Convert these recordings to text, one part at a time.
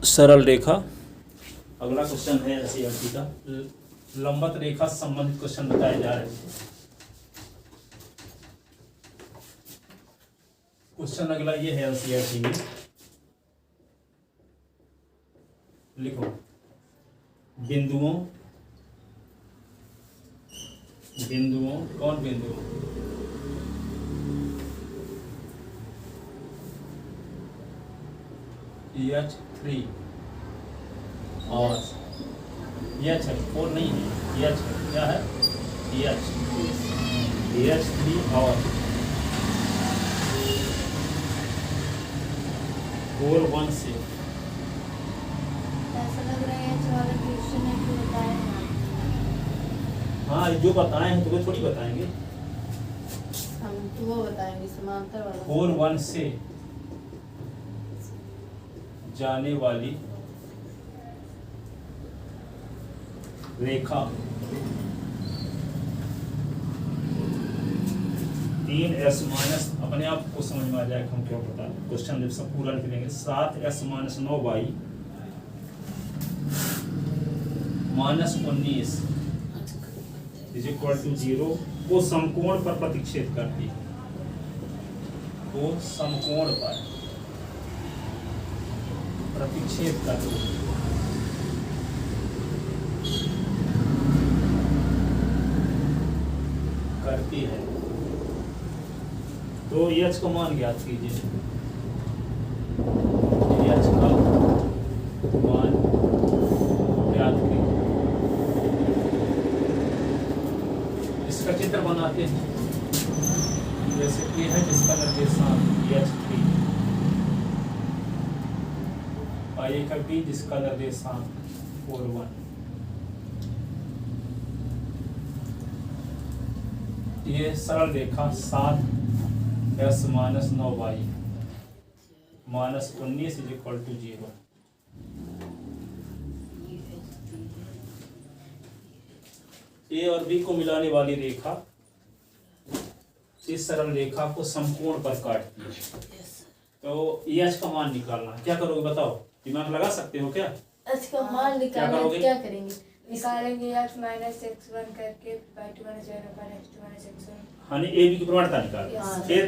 सरल रेखा। अगला क्वेश्चन है एनसीईआरटी का, लंबवत रेखा से संबंधित क्वेश्चन बताए जा रहे हैं। क्वेश्चन अगला ये है एनसीईआरटी में, लिखो बिंदुओं कौन बिंदुओं H3 और H4 नहीं है, H क्या है, H3 और 4 1 से। ऐसा लग रहा है H वाला क्वेश्चन है कि बताया ना। हाँ जो बताए हैं तुम्हें थोड़ी बताएंगे, हम तो वो बताएंगे समांतर वाला। 4 1 से जाने वाली रेखा 3s माइनस, अपने आप को समझ में आ जाएगा हम क्यों बता रहे हैं। क्वेश्चन जब सब पूरा लिख देंगे, 7s minus 9y minus 19 is equal to 0 को समकोण पर प्रतिच्छेद करती है, को समकोण पर प्रतिच्छेद करती है। करती है तो h का मान ज्ञात कीजिए, h का मान ज्ञात कीजिए। इसका चित्र बनाते हैं, जैसे कि है जिसका निर्देशांक H3 और एक है B जिसका निर्देशांक 4 1। ये सरल रेखा 7s minus 9y minus 19 is equal to 0। A और बी को मिलाने वाली रेखा इस सरल रेखा को समकोण पर काटती है। तो h का मान निकालना, क्या करोगे बताओ, दिमाग लगा सकते हो क्या? h का मान निकालना करोगे? क्या करेंगे? निकालेंगे x माइनस x1 करके by 2 minus x2 minus x1। हाँ नहीं, ए बी की प्रवणता निकालो, हाँ। फिर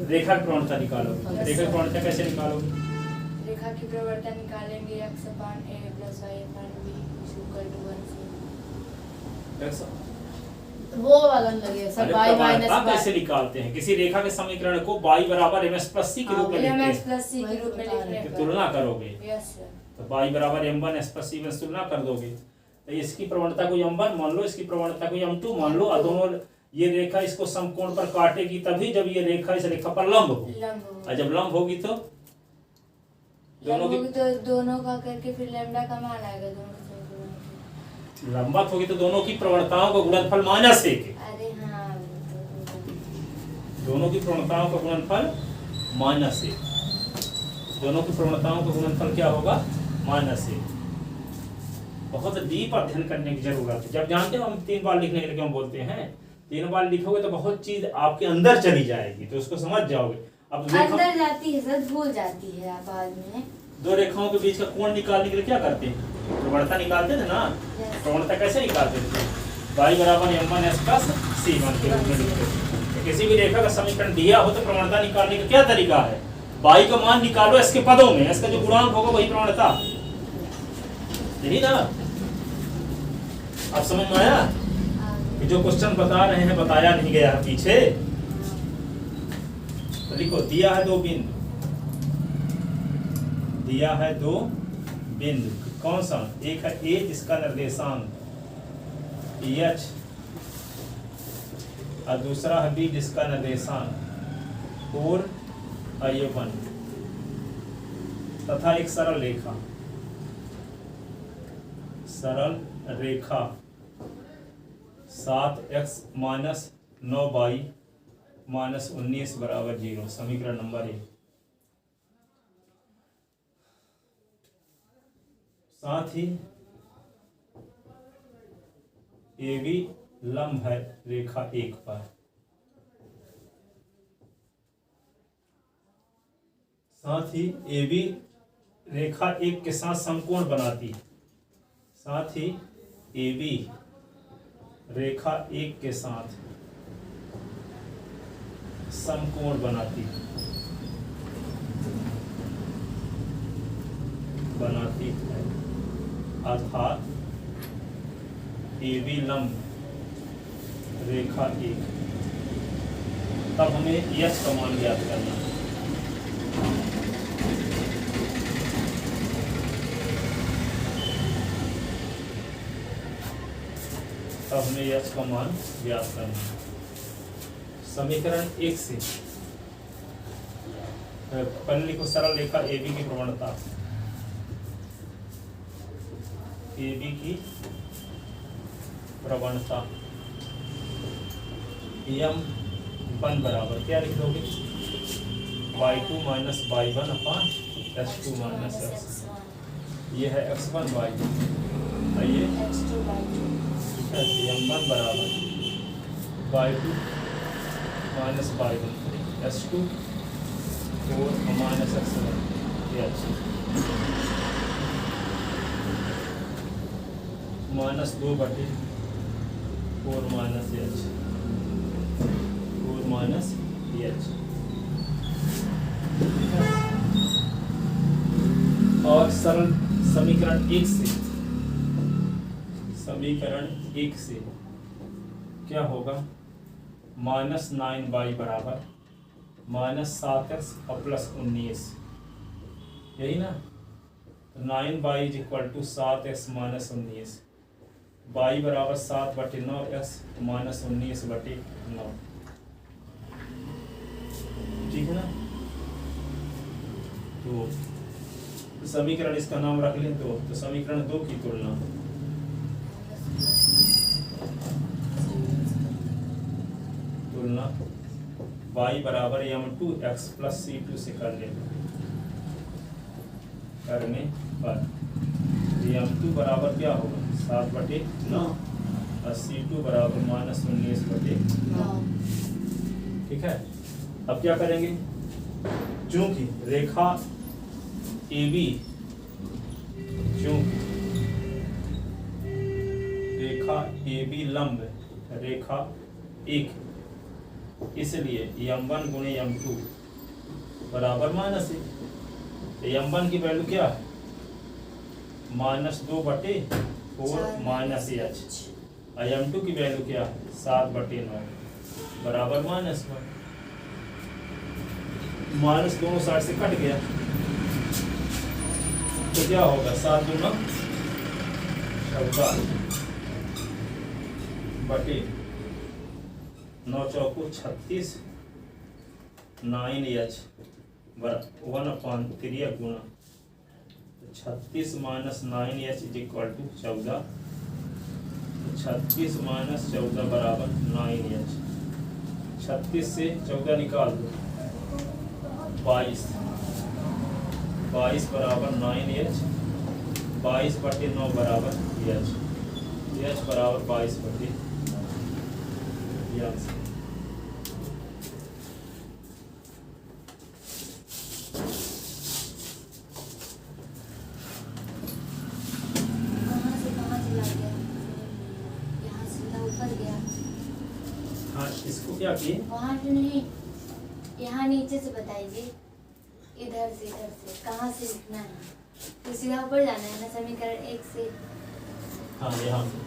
रेखा की प्रवणता निकालो। रेखा की प्रवणता कैसे निकालोगे? रेखा की प्रवणता निकालेंगे x upon a plus y upon b equal to 1 से। ऐसा वो वाला लगेगा सर, y प्रवणता माइनस कैसे निकालते हैं? किसी रेखा के समीकरण को y बराबर ms प्लस c के रूप में लिखते ms हैं, प्लस c के रूप में लिखने तो पर। तुलना करोगे यस सर। तो y बराबर m1 s प्लस c में तुलना कर दोगे, तो इसकी प्रवणता को m1 मान लो, इसकी प्रवणता को m2 मान लो, और दोनों ये रेखा इसको समकोण पर काटेगी तभी जब ये रेखा इस रेखा पर लंब हो, और जब लंब होगी तो दोनों का करके फिर लैम्डा का मान आएगा दोनों का। लंबवत होगी तो दोनों की प्रवणताओं का गुणनफल माइनस 1। अरे हाँ, दोनों की प्रवणताओं का गुणनफल माइनस 1, दोनों की प्रवणताओं का गुणनफल क्या होगा? माइनस 1। बहुत डीप अध्ययन करने की जरूरत है। जब जानते हो हम 3 बार लिखने के लिए क्यों बोलते हैं, 3 बार लिखोगे तो बहुत चीज आपके अंदर चली जाएगी, तो उसको समझ जाओगे। अब अंदर जाती है सर, भूल जाती है आप बाद में। दो रेखाओं के बीच का कोण निकालने के लिए क्या करते हैं? प्रवणता निकालते थे ना। प्रवणता कैसे निकालते थे? y बराबर m1 s प्लस c1 के रूप में लिखते थे। तो किसी भी रेखा का समीकरण दिया हो तो प्रवणता निकालने का क्या तरीका है? y का मान निकालो s के पदों में, s का जो गुणांक होगा वही प्रवणता, यही ना। आप समझ में आया कि जो क्वेश्चन बता रहे हैं बताया नहीं गया है पीछे? तो लिखो, दिया है 2 बिंदु, दिया है 2 बिंदु, कौन सा? एक है A जिसका निर्देशांक h और दूसरा है B जिसका निर्देशांक 4 1 तथा एक सरल रेखा, सरल रेखा 7x माइनस 9y माइनस 19 बराबर 0। समीकरण नंबर 1। साथ ही ए बी लंब है रेखा 1 पर, साथ ही ए बी रेखा एक के साथ समकोण बनाती है, साथ ही AB रेखा एक के साथ समकोण बनाती है अर्थात AB लंब रेखा एक। तब हमें यश का मान ज्ञात करना है। तब हमें यश का मान ज्ञात करना है। समीकरण एक से पहले लिखो सरल रेखा AB की प्रवणता, AB की प्रवणता M1 बराबर क्या लिख दोगे, y2 माइनस y1 अपान x2 माइनस x। ये है x1 y2, आइए M1 बराबर y2 माइनस y1 x2 और माइनस x1 ये अच्छी minus 2/4 minus h 4 minus h। और सरल समीकरण एक से क्या होगा, -9y बराबर -7x और +19, यही ना। 9y is equal to 7x minus 19, y बराबर 7/9 x माइनस 19/9, ठीक है ना। तो समीकरण इसका नाम रख लें तो समीकरण 2 की तुलना y बराबर m2 x प्लस c2 से कर लेंगे। करने पर m2 बराबर क्या होगा 7/9 और c2 बराबर -19/9, ठीक है। अब क्या करेंगे, चूंकि रेखा AB लंब रेखा एक, इसलिए m1 गुणे m2 बराबर -1। m1 की वैल्यू क्या है -2/4 माइनस h, और m2 की वैल्यू क्या है 7/9 बराबर -1। माइनस दोनों साइड से कट गया तो क्या होगा 7 दूना 14 बटे 9 चौको 36 9h 1/3 गुना 36 minus 9h is equal to 14, 36 माइनस 14 बराबर 9h। 36 से 14 निकाल दो 22 बराबर 9h, 22/9 बराबर h बराबर 22/9। हाँ, इसको क्या किए, वहाँ से नहीं, यहाँ नीचे से बताइए, इधर से कहाँ से लिखना है, तो सीधा ऊपर जाना है ना समीकरण 1 से। हाँ यहाँ से,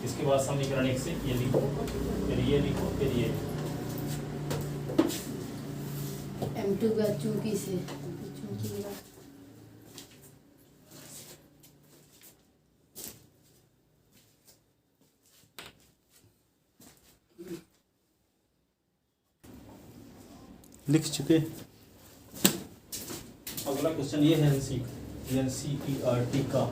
इसके बाद समीकरण 1 से ये लिखो, फिर ये लिखो, फिर ये M2 का चूंकि से चूंकि लिख चुके। अगला क्वेश्चन ये है NCERT का।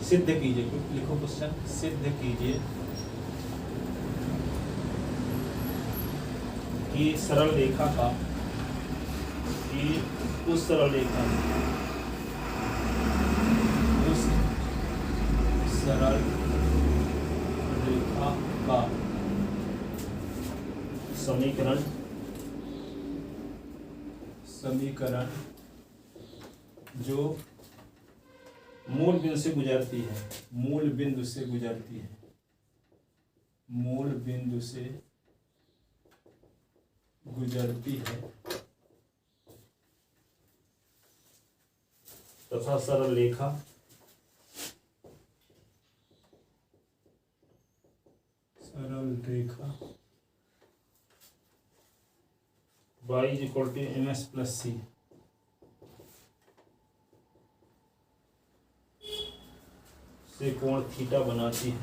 सिद्ध कीजिए, लिखो क्वेश्चन, सिद्ध कीजिए कि सरल रेखा का उस सरल रेखा में सरल रेखा का समीकरण जो मूल बिंदु से गुजरती है, मूल बिंदु से गुजरती है, मूल बिंदु से गुजरती है तथा सरल रेखा y is equal to ms plus c से कोण थीटा बनाती है।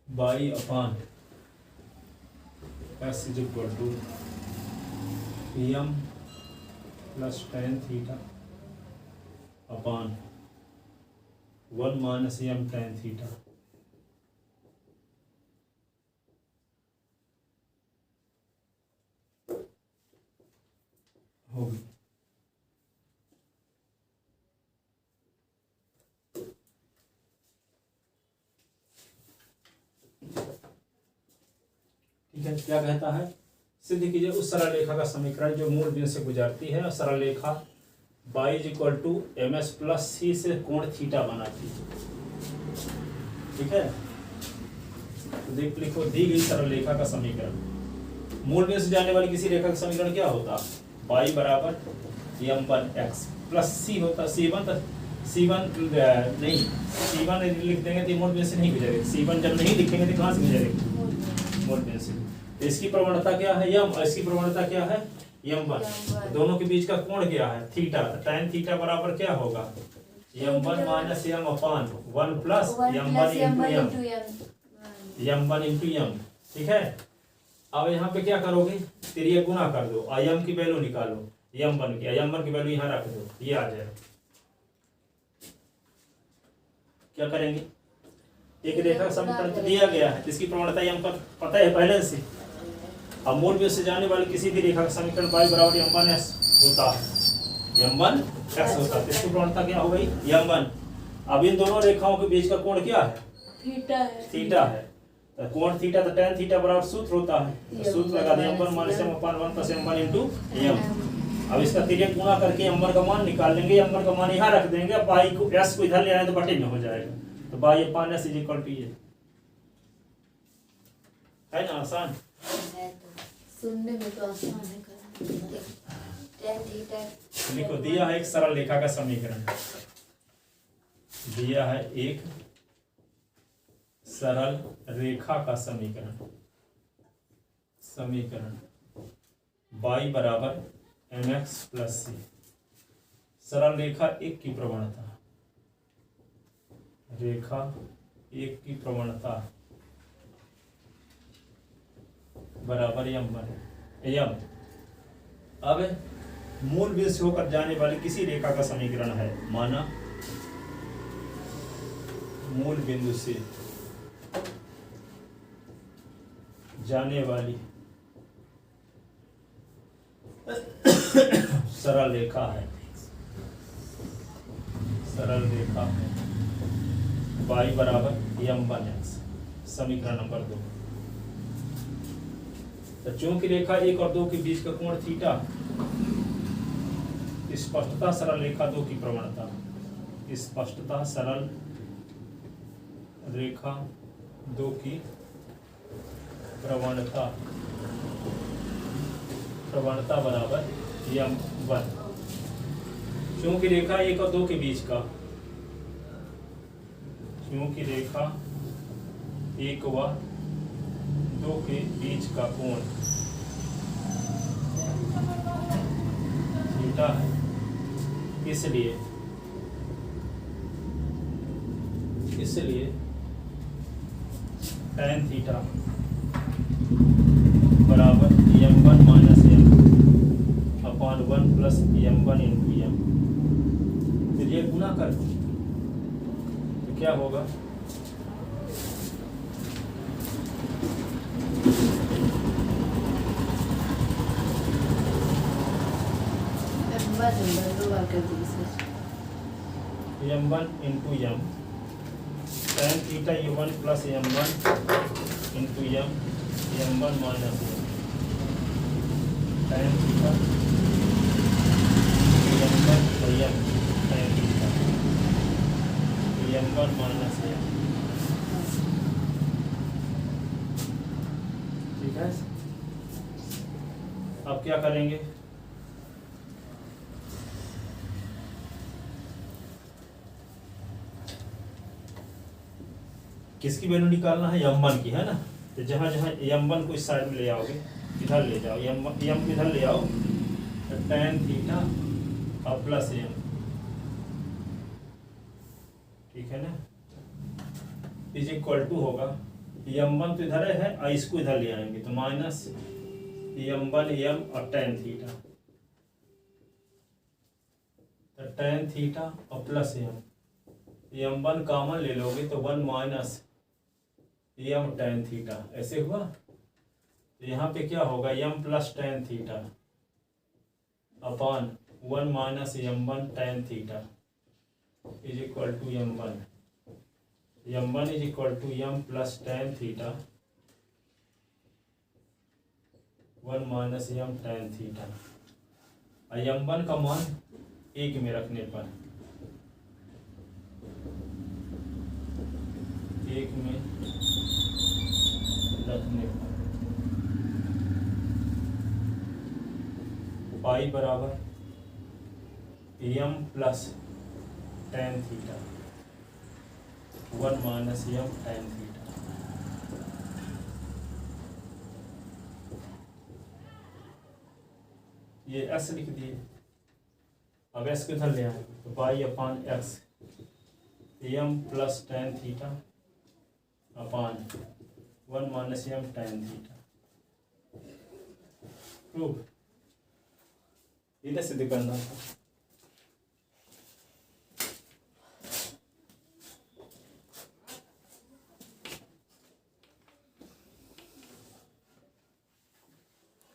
y upon s is equal to m plus tan theta upon 1 minus m tan theta. होगी ठीक है। क्या कहता है, सिद्ध कीजिए उस सरल रेखा का समीकरण जो मूल बिंदु से गुजरती है और सरल रेखा y is equal to ms plus c से कोण थीटा बनाती है। ठीक है, तो देख लिखो, दी गई सरल रेखा का समीकरण, मूल बिंदु से जाने वाली किसी रेखा का समीकरण क्या होता है, y बराबर m1x प्लस c होता, c1 नहीं, c1 लिख देंगे तो मूल बिंदु से नहीं गुजरेगी, c1 जब नहीं लिखेंगे तो कहाँ से गुजरेगी, मूल बिंदु से। तो इसकी प्रवणता क्या है m, इसकी प्रवणता क्या है m1, दोनों के बीच का कोण क्या है थीटा, tan थीटा बराबर क्या होगा m1 माइनस m अपान 1 plus m1 into m1 into m। ठीक है, अब यहाँ पे क्या करोगे, तिरिया गुना कर दो, m की वैल्यू निकालो, m1 की वैल्यू यहाँ रख दो, ये आ जाए। क्या करेंगे, एक रेखा समीकरण दिया गया है, इसकी प्रवणता m पर पता है पहले से। अब मूल बिंदु से जाने वाली किसी भी रेखा का समीकरण y बराबर m1s होता है, m1s होता है, इसकी प्रवणता क्या हो गई m1। अब इन दोनों रेखाओं के बीच का कोण क्या है, थीटा है। तो कोण थीटा तो tan थीटा बराबर सूत्र होता है, तो सूत्र लगा दें m1 माइनस m अपान 1 प्लस m1 इंटू m। अब इसका तिर्यक गुणा करके m1 का मान निकाल लेंगे, m1 का मान यहाँ रख देंगे, अब y को s को इधर ले आए तो बटे में हो जाएगा, तो y upon s is equal to ये है ना, आसान सुनने में तो आसान है, tan थीटा लिखो। दिया है एक सरल रेखा का समीकरण, दिया है एक सरल रेखा का समीकरण y बराबर mx प्लस c, सरल रेखा एक की प्रवणता, रेखा एक की प्रवणता बराबर m। अब मूल बिंदु से होकर जाने वाली किसी रेखा का समीकरण है, माना मूल बिंदु से जाने वाली सरल रेखा है, y बराबर m1x, समीकरण नंबर 2। तो चूंकि रेखा 1 और 2 के बीच का कोण थीटा, स्पष्टता सरल रेखा 2 की प्रवणता, स्पष्टता सरल रेखा 2 की प्रवणता बराबर m1। चूंकि रेखा 1 और 2 के बीच का, चूंकि रेखा 1 व 2 के बीच का कोण थीटा है, इसलिए tan थीटा बराबर m1 माइनस m अपान 1 प्लस m1 इंटू m। फिर ये गुना कर तो क्या होगा, दो बार कर दीजिए sir. m1 into m tan theta u1 plus m1 into m1 minus m tan theta m1 और m tan theta m1 minus m। ठीक है, अब क्या करेंगे? किसकी वैल्यू निकालना है? m1 की, है ना। तो जहाँ जहाँ m1 को इस साइड में ले आओगे, इधर ले जाओ, m इधर ले आओ, तो tan थीटा और प्लस m, ठीक है ना, इज इक्वल टू होगा m1 तो इधर है और इसको इधर ले आएंगे तो माइनस m1 m और tan थीटा, तो tan थीटा और प्लस m1 कॉमन ले लोगे तो 1 माइनस m tan थीटा, ऐसे हुआ। तो यहाँ पे क्या होगा? m plus tan theta upon 1 minus m1 tan theta is equal to m1 is equal to m plus tan theta 1 minus m tan theta, और m1 का मान 1 में रखने पर, 1 में रखने पर पाई बराबर m plus tan theta 1 minus m tan theta. ये s लिख दिए, अब s किधर ले आए? तो पाई अपान x m plus tan theta upon 1 minus m tan theta. Proof इधर सिद्ध करना था।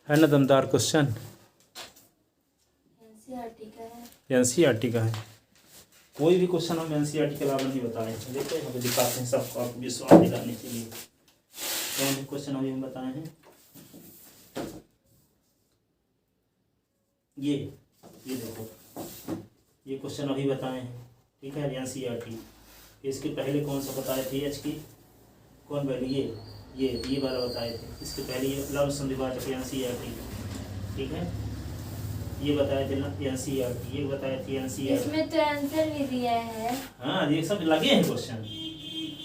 है ना दमदार क्वेश्चन, एनसीईआरटी का है। कोई भी क्वेश्चन हम एनसीईआरटी के अलावा नहीं बताए हैं। देखो यहाँ पे दिखाते हैं सबको, आपको विश्वास दिलाने के लिए कौन से क्वेश्चन अभी हम बताए हैं। ये देखो, ये क्वेश्चन अभी बताए हैं, ठीक है, एनसीईआरटी। इसके पहले कौन सा बताए थे? एच की कौन वैल्यू? ये वाला बताए थे। इसके पहले ये लव संविभाजक एनसीईआरटी, ठीक है, ये बताए थे एनसीईआरटी, ये बताए थे एनसीईआरटी। इसमें तो आंसर भी दिया है। हाँ, ये सब लगे हैं क्वेश्चन।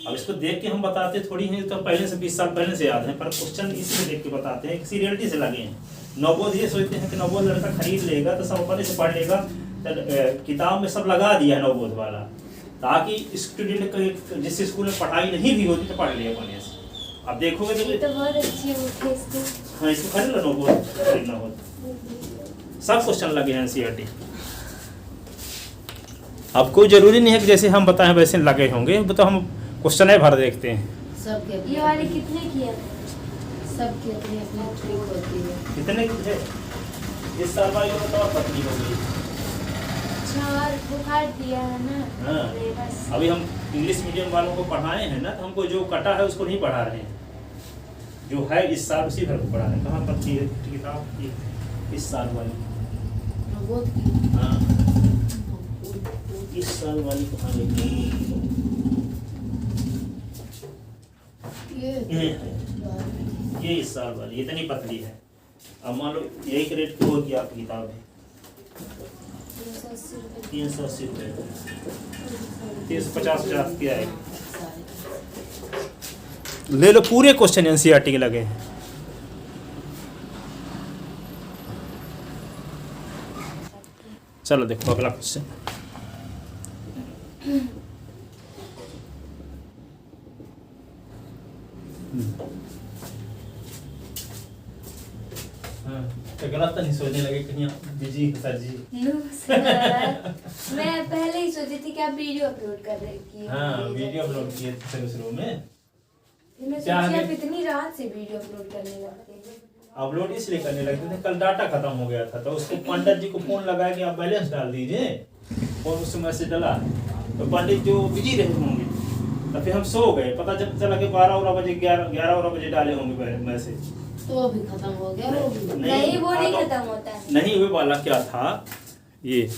अब इसको देख के हम बताते थोड़ी हैं, तो पहले से 20 साल पहले से याद है, पर क्वेश्चन इसमें देख के बताते हैं, किसी रियलिटी से लगे हैं। नवबोध ये सोचते हैं कि नवबोध लड़का खरीद लेगा तो सब अपने से पढ़ लेगा, तो किताब में सब लगा दिया है नवबोध वाला, ताकि स्टूडेंट को जिस स्कूल में पढ़ाई नहीं भी होती तो पढ़ ले अपने से। अब देखोगे तो बहुत अच्छी बुक है इसकी। हाँ, इसको खरीद लो, नवबोध खरीदना हो। सब क्वेश्चन लगे हैं एनसीईआरटी। अब कोई जरूरी नहीं है कि जैसे हम बताएं वैसे लगे होंगे, वो तो हम क्वेश्चन है भर देखते हैं। सबके ये वाली कितने की है? सबकी अपनी अपनी ट्रिक होती है। कितने की है? इस साल वाली को तो और पतली हो गई। अच्छा, और बुखार दिया है ना। हाँ, बस अभी हम इंग्लिश मीडियम वालों को पढ़ाए हैं ना, तो हमको जो कटा है उसको नहीं पढ़ा रहे हैं, जो है इस साल उसी भर को पढ़ा रहे हैं। कहाँ पर थी किताब? इस साल वाली। हाँ, इस साल वाली कहाँ लिखी? ये इस साल वाली इतनी पतली है। अब मान लो यही क्रेडिट हो गया आपकी किताब है 380 रुपये, 350 की आएगी। ले लो, पूरे क्वेश्चन एनसीईआरटी के लगे हैं। चलो देखो अगला क्वेश्चन। गलत तो नहीं सोचने लगे कहीं बिजी सर जी? नो सर, मैं पहले ही सोची थी कि आप वीडियो अपलोड कर रहे की। हाँ, वीडियो अपलोड किए थे शुरू में। मैं क्या सोची है? आप इतनी रात से वीडियो अपलोड करने लगते हैं। अपलोड इसलिए करने लगते थे, कल डाटा खत्म हो गया था, तो उसको पंडित जी को फोन लगाया कि आप बैलेंस डाल दीजिए, और उससे मैसेज डला, तो पंडित जो बिजी रहे होंगे, तो फिर हम सो गए, पता जब चला कि 12 बजे 11 बजे डाले होंगे मैसेज, तो वो भी खत्म हो गया, वो भी नहीं वो नहीं खत्म होता है। नहीं, वो वाला क्या था, ये